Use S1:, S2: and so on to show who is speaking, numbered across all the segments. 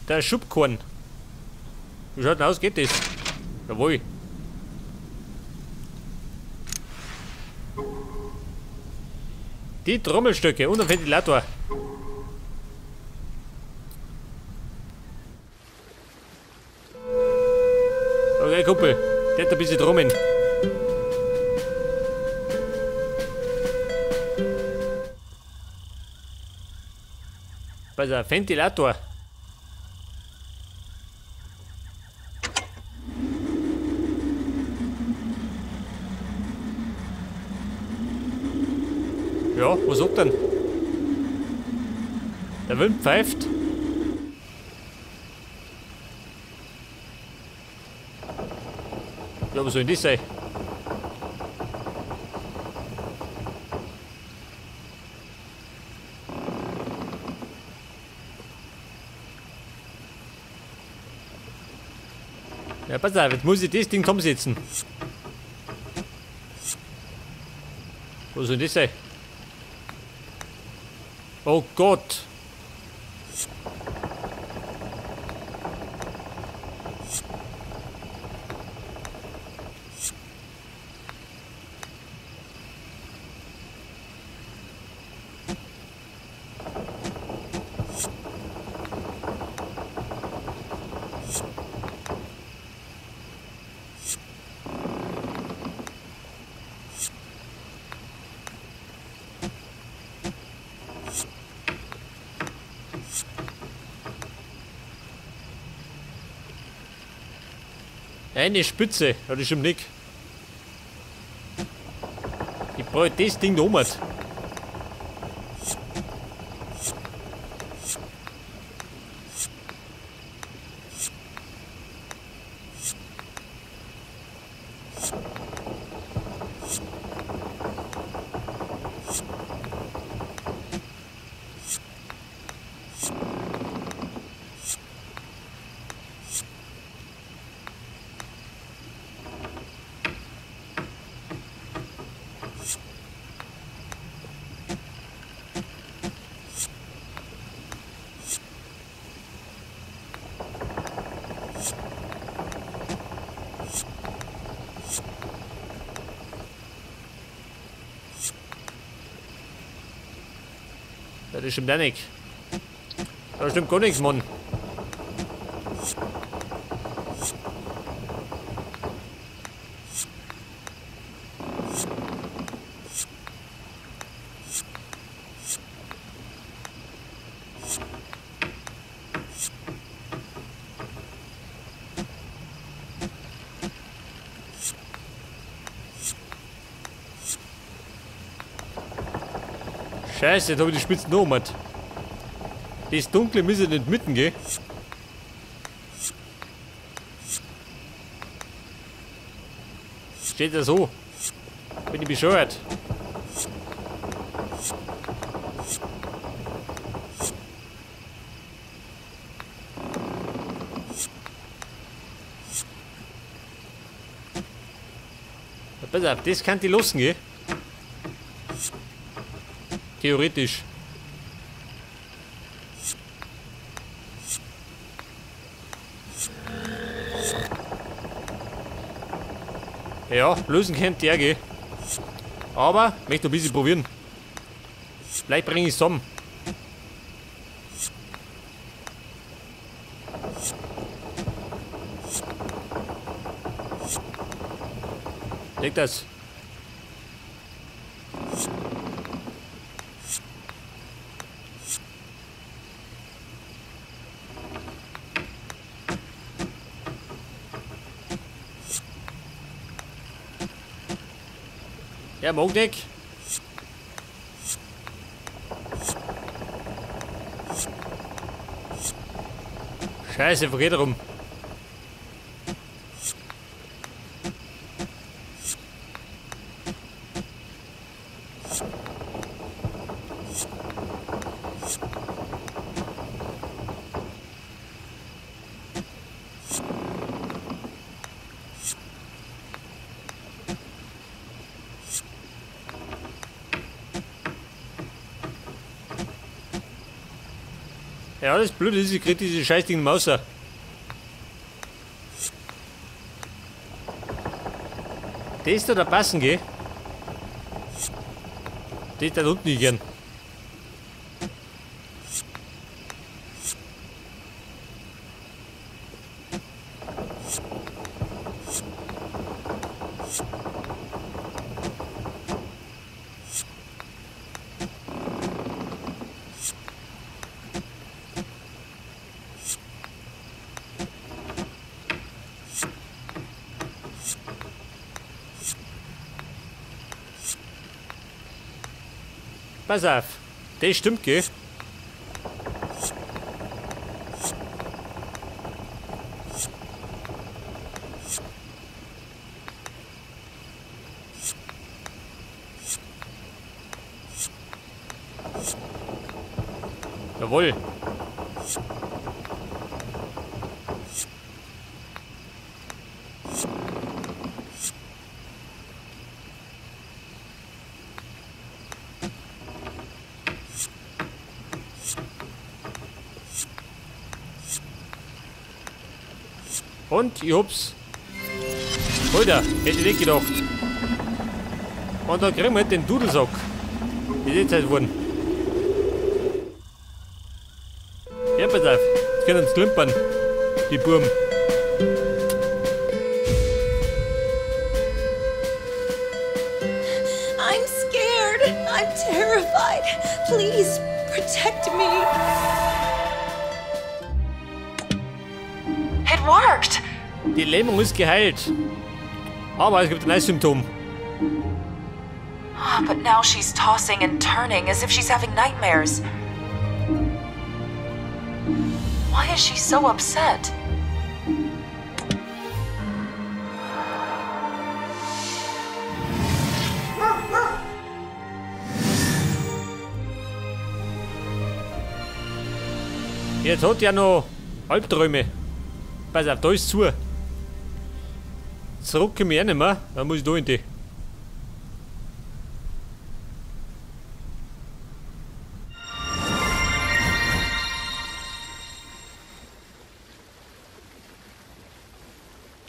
S1: Der Schubkorn. Wie schaut denn aus? Geht das? Jawohl. Die Trommelstöcke und ein Ventilator. Okay, Kumpel. Der hat ein bisschen Trommeln. Pass auf, Ventilator. Ja, was sagt denn? Der Wind pfeift. Ja, was soll denn das sein? Ja, pass auf, jetzt muss ich das Ding zusammensetzen. Was soll denn das sein? Oh Gott! Eine Spitze, ja, das stimmt nicht. Ich brauche das Ding da oben. Ja, das stimmt auch nicht. Da stimmt gar nichts, Mann. Scheiße, jetzt habe ich die Spitzen noch gemacht. Das Dunkle muss ja nicht mitten gehen. Steht ja so. Bin ich bescheuert. Pass auf, das kann die lassen gehen. Theoretisch. Ja, lösen könnte der gehen. Aber, möchte ein bisschen probieren. Vielleicht bringe ich es zusammen. Leg das. Ja, mag nicht. Scheiße, vergeht rum. Ja, das Blöde ist, ich krieg diese scheißdigen Mauser. Das da passen, gell? Das da unten nicht gern. Pass auf, das stimmt, gell? Jawohl. Und ich hab's. Alter, hätte ich nicht gedacht. Und dann kriegen wir halt den Dudelsack. Wie ist jetzt halt geworden? Ja, pass auf. Jetzt können uns klimpern. Die Burm.
S2: I'm scared. I'm terrified. Please protect me.
S3: It worked!
S1: Die Lähmung ist geheilt. Aber es gibt ein neues Symptom.
S3: But now she's tossing and turning as if she's having nightmares. Why is she so upset?
S1: Jetzt hat ja noch Albträume. Pass auf, da ist zu. Zurück komme ich auch nicht mehr, dann muss ich da in die.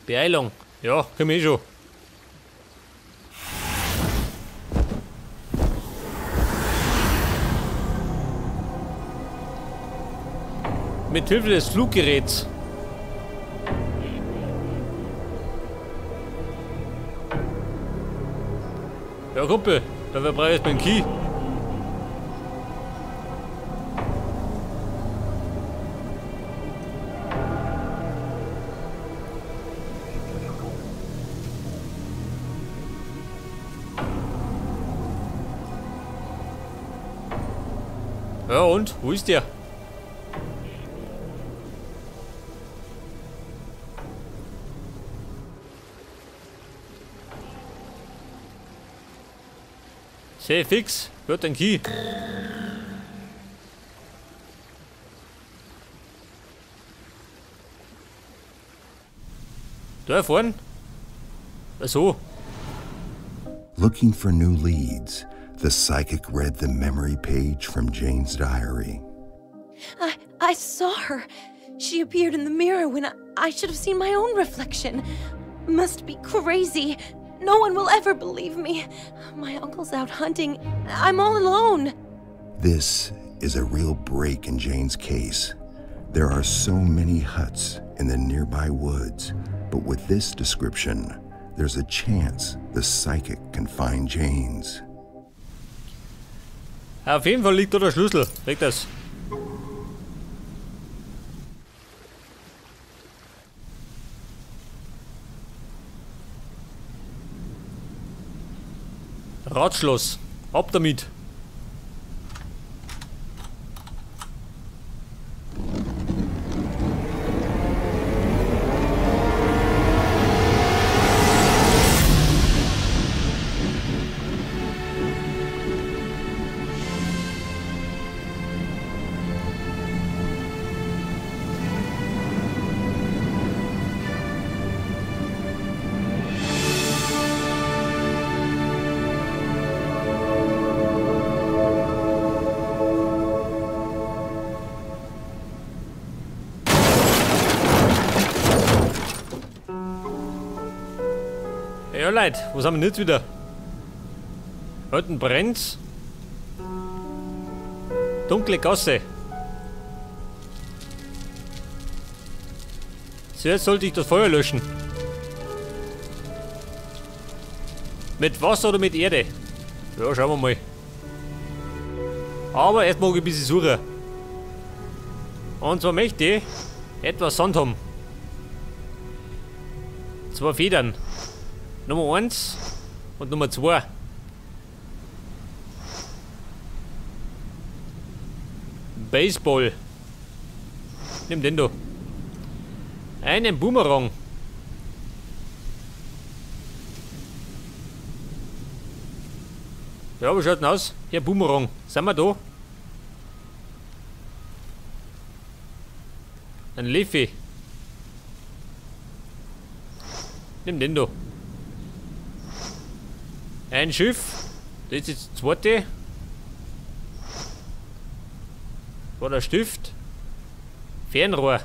S1: Beeilung. Ja, komm ich schon. Mit Hilfe des Fluggeräts. Ja, Kumpel, dafür brauche ich jetzt meinen Key. Ja und? Wo ist der? Sehr fix, wird ein Key. Da vorne? So.
S4: Looking for new leads, the psychic read the memory page from Jane's diary.
S2: I saw her. She appeared in the mirror when I should have seen my own reflection. Must be crazy. No one will ever believe me. My uncle's out hunting. I'm all alone.
S4: This is a real break in Jane's case. There are so many huts in the nearby woods, but with this description, there's a chance the psychic can find Jane's.
S1: Auf jeden Fall liegt da der Schlüssel. Leg das. Radschloss. Ab damit. Ja, Leute, was haben wir jetzt wieder? Unten brennt's. Dunkle Gasse. Zuerst sollte ich das Feuer löschen. Mit Wasser oder mit Erde? Ja, schauen wir mal. Aber erst mag ich ein bisschen suchen. Und zwar möchte ich etwas Sand haben. 2 Federn. Nummer 1 und Nummer 2. Baseball. Nimm den da. Einen Boomerang. Ja, wie schaut denn aus? Hier, Boomerang. Sind wir da? Ein Leafy. Nimm den da. Ein Schiff. Das ist jetzt das zweite. War der Stift. Fernrohr.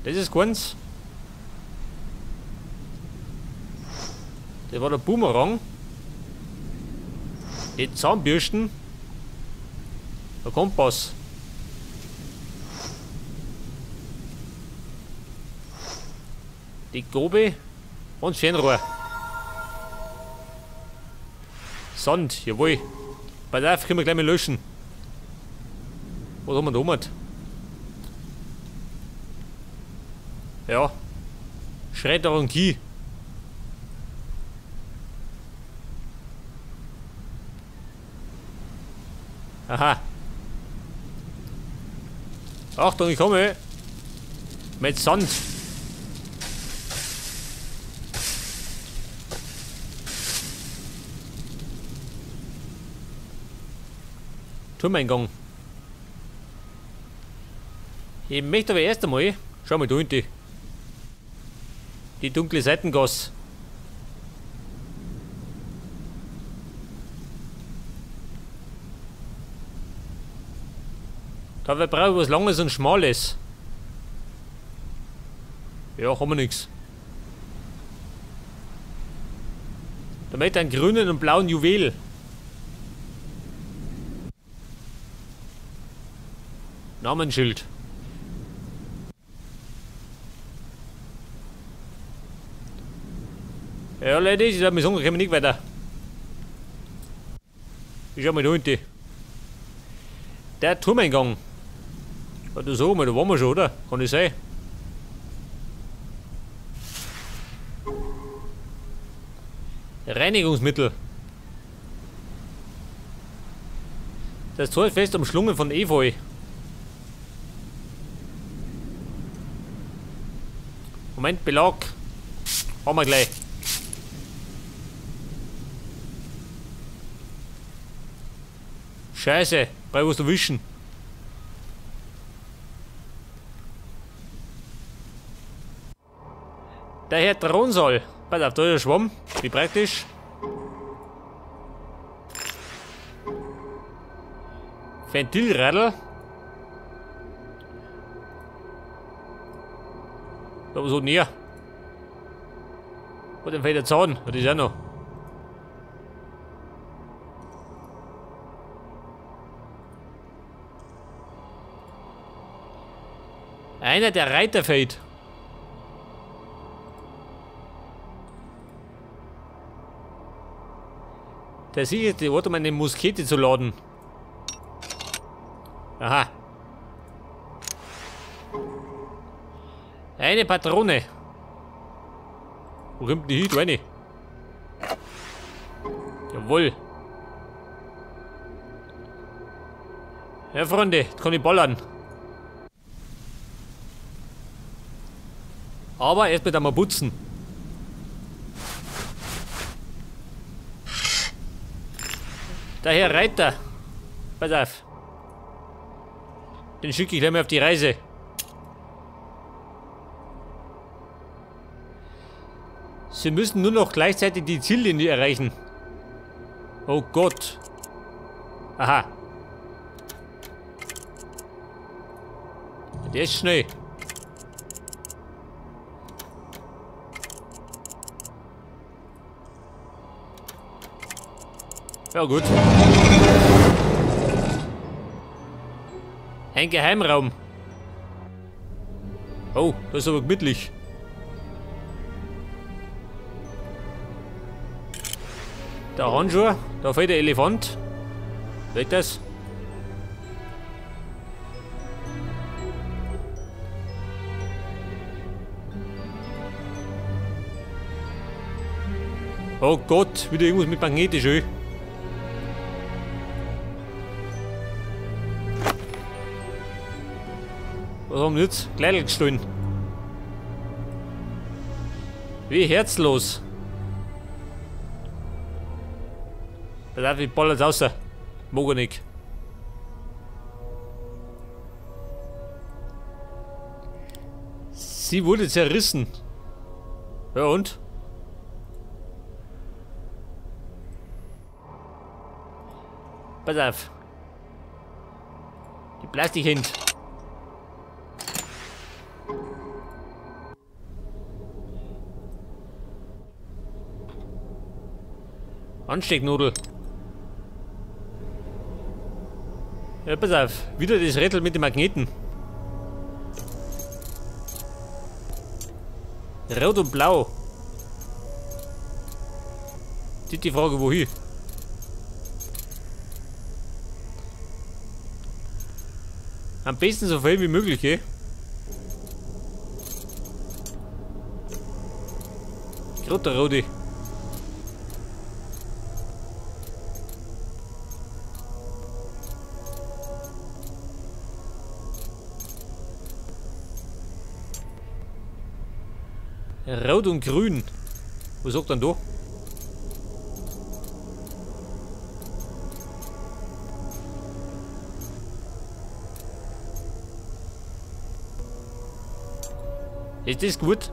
S1: Das ist keins. Das war der Boomerang. Die Zahnbürsten. Der Kompass. Die Gobe und das Fernrohr. Sand, jawohl. Pass auf, können wir gleich mal löschen. Was haben wir da mit? Ja. Schredder und Key. Aha. Achtung, ich komme. Mit Sand. Turmeingang. Ich möchte aber erst einmal, schau mal da hinten, die dunkle Seitengasse. Da brauche ich was Langes und Schmales. Ja, haben wir nichts. Da möchte ich einen grünen und blauen Juwel. Namensschild. Ja, Leute, ich sag mir sagen, kommen wir nicht weiter. Ich schau mal da hinten. Der Turmeingang. Oder so, da waren wir schon, oder? Kann das sein? Reinigungsmittel. Das Tor fest umschlungen von Efeu. Moment, Belag. Haben wir gleich. Scheiße, brauch was zu wischen. Der Herr Thronsaal. Pass auf, da ist der Schwamm. Wie praktisch. Ventilradl. Da so näher. Und dann fällt der Zahn. Das ist auch noch. Einer der Reiter fällt. Der sicherte Ort, um eine Muskete zu laden. Aha. Eine Patrone. Wo kommt die hin? Eine. Jawohl. Ja, Freunde, jetzt kann ich ballern. Aber erst mit einmal putzen. Der Herr Reiter. Pass auf. Den schicke ich gleich mal auf die Reise. Sie müssen nur noch gleichzeitig die Ziellinie erreichen. Oh Gott. Aha. Der ist schnell. Ja gut. Ein Geheimraum. Oh, das ist aber gemütlich. Der Handschuh, da fällt der Elefant. Weg das. Oh Gott, wieder irgendwas mit magnetisch. Was haben wir jetzt? Kleidel gestohlen. Wie herzlos. Pass auf, ich ball jetzt raus. Mag ich nicht. Sie wurde zerrissen. Ja und? Pass auf. Die Plastikhand. Anstecknudel. Ja, pass auf. Wieder das Rätsel mit den Magneten. Rot und Blau. Das ist die Frage, wohin? Am besten so viel wie möglich, eh? Roter Rodi. Rot und Grün. Was sagt dann da? Ist das gut?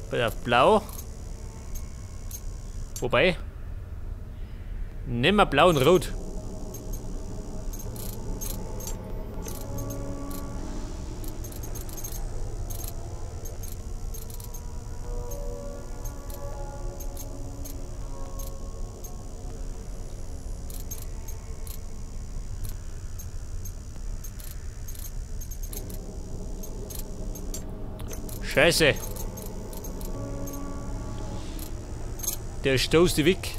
S1: Bei der Blau. Wobei. Nehmen wir Blau und Rot. Scheiße. Der stoßt die weg.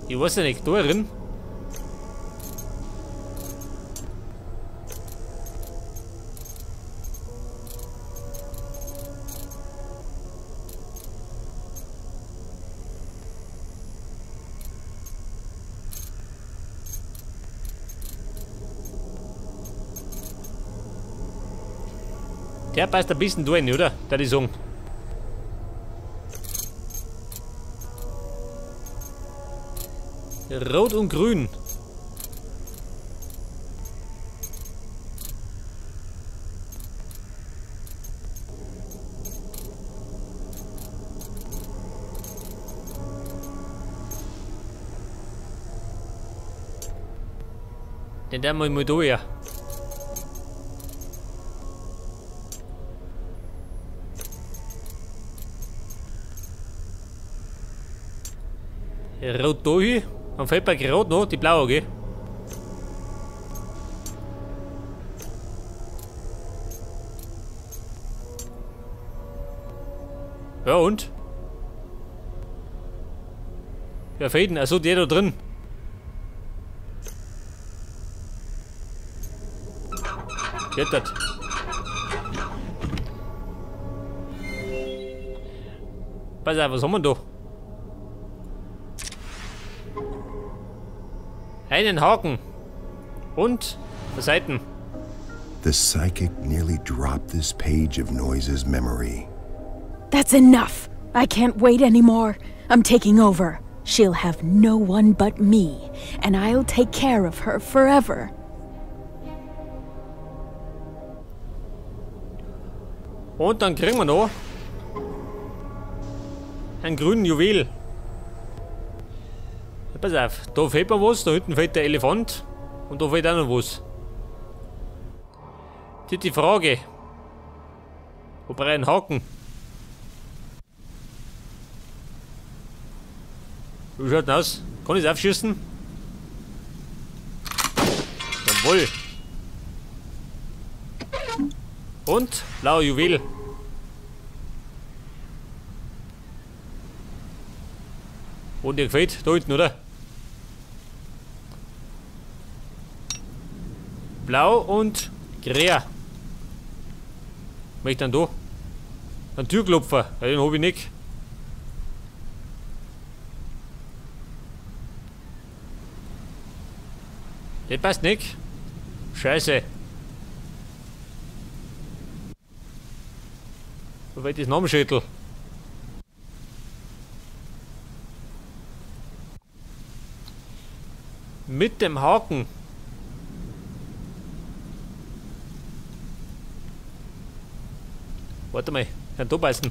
S1: Ich weiß ja nicht, da drin. Der passt ein bisschen durch, oder? Da die sagen. Rot und Grün. Den da mal da her. Rot da hin. Dann fällt mir gerade noch die blaue, gell? Ja und? Ja, Fäden, also der da drin. Geht das? Pass auf, was haben wir da? Einen Haken. Und Seiten.
S4: The psychic nearly dropped this page of Noise's memory.
S5: That's enough. I can't wait anymore. I'm taking over. She'll have no one but me, and I'll take care of her forever.
S1: Und dann kriegen wir noch einen grünen Juwel. Pass auf, da fehlt mir was, da hinten fehlt der Elefant und da fehlt auch noch was. Das ist die Frage. Wo brauche ich einen Haken? Wie schaut denn aus? Kann ich es aufschießen? Jawohl. Und blauer Juwel. Und dir gefällt? Da hinten, oder? Blau und grä. Was ich dann da? Ein Türklopfer. Ja, den hab ich nicht. Der passt nicht. Scheiße. Wo war das Namensschüttel? Mit dem Haken. Warte mal, kann da beißen.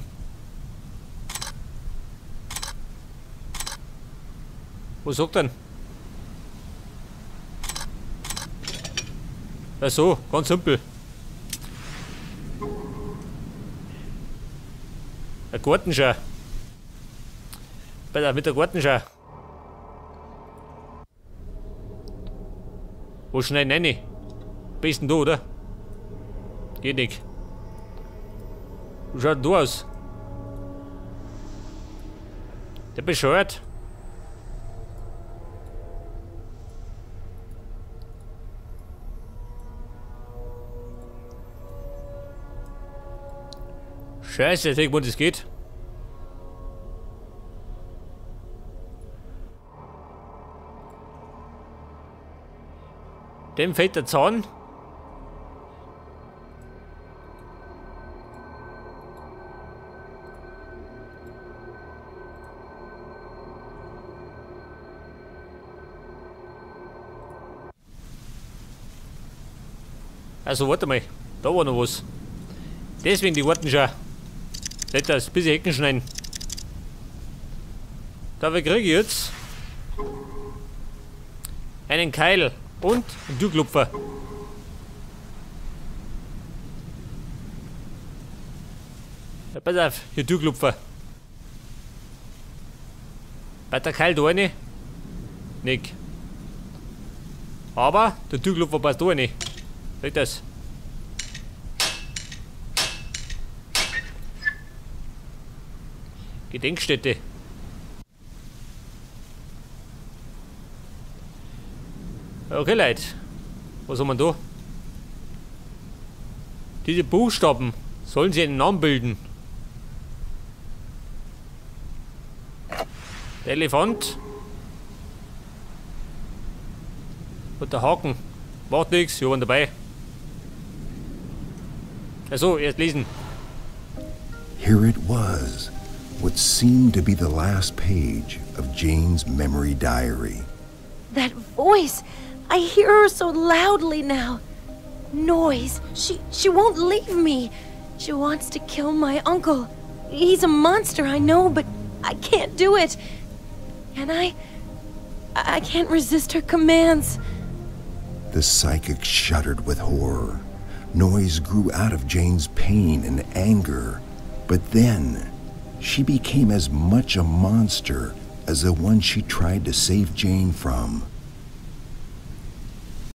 S1: Was sagt denn? Ach so, ganz simpel. Ein Gartenschau. Bei der mit der Gartenschau. Wo schnell rein? Besten da, oder? Geht nicht. Wie schaut denn da aus? Der bescheuert. Scheiße, ich denke, wo das geht. Dem fehlt der Zahn. Also warte mal, da war noch was. Deswegen die Gartenschau. Nicht das, bisschen Hecken schneiden. Dafür kriege ich jetzt einen Keil und einen Türklopfer. Ja, pass auf, hier Türklopfer. Bei der Keil da rein? Nicht. Aber der Türklopfer passt da rein. Seht das? Gedenkstätte. Okay, Leute. Was haben wir da? Diese Buchstaben sollen sie einen Namen bilden. Der Elefant. Und der Haken. Macht nichts, wir waren dabei. Also, erst lesen.
S4: Here it was, what seemed to be the last page of Jane's memory diary.
S2: That voice! I hear her so loudly now. Noise. She won't leave me. She wants to kill my uncle. He's a monster, I know, but I can't do it. Can I? I can't resist her commands.
S4: The psychic shuddered with horror. Noise grew out of Jane's pain and anger, but then she became as much a monster as the one she tried to save Jane from.